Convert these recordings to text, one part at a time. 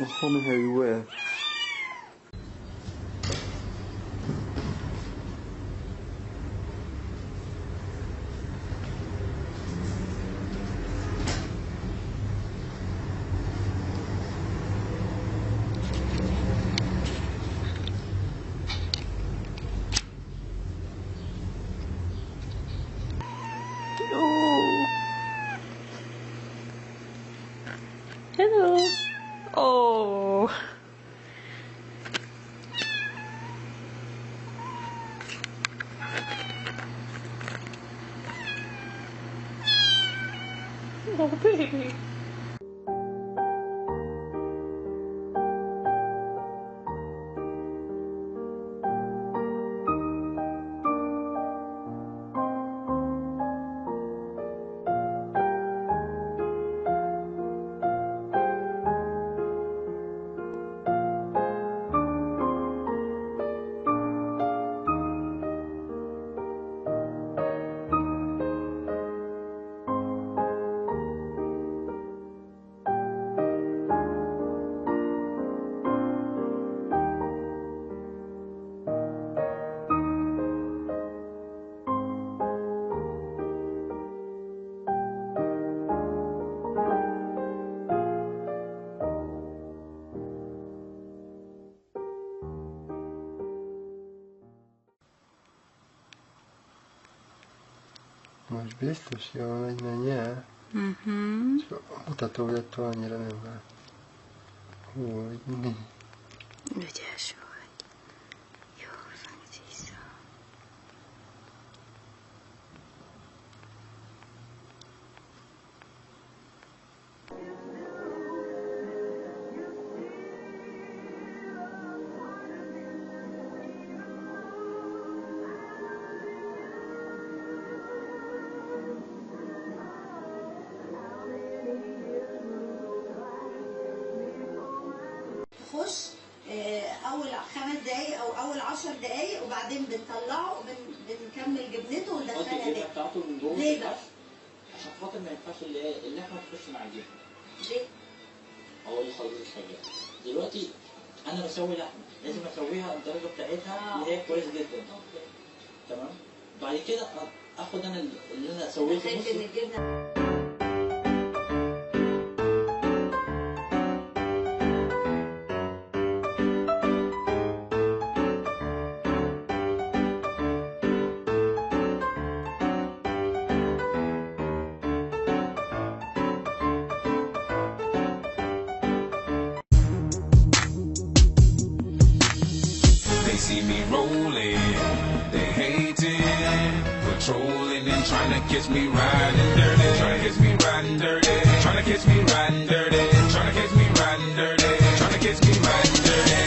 后面还有一位。Hello. Oh. Oh, baby. Most biztos jól megy, ne nyel. Mutatója annyira nem vár. Hogy mi? Ügyes vagy. Jól van, vissza. خش اول 5 دقايق او اول 10 دقايق وبعدين بنطلعه بنكمل جبنته وندخلها الجبنه بتاعته من جوه. ليه بقى؟ عشان خاطر ما ينفعش اللحمه تخش مع الجبنه. ليه؟ هو اللي حضرتك حاجه دلوقتي انا بسوي لحمه لازم اسويها الدرجه بتاعتها اللي هي كويس جدا. تمام. بعد كده اخد انا اللي انا سويته نص. الجبنه See me rolling, they hating, patrolling and trying to catch me riding dirty, trying to catch me riding dirty, trying to catch me riding dirty, trying to catch me riding dirty, trying to catch me riding dirty.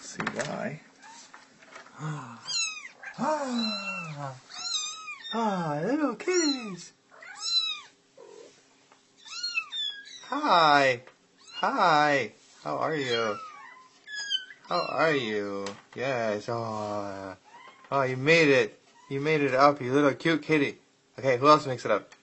See why? Little kitties. Hi. Hi. How are you? How are you? Yes. Oh, you made it. You made it up, you little cute kitty. Okay, who else makes it up?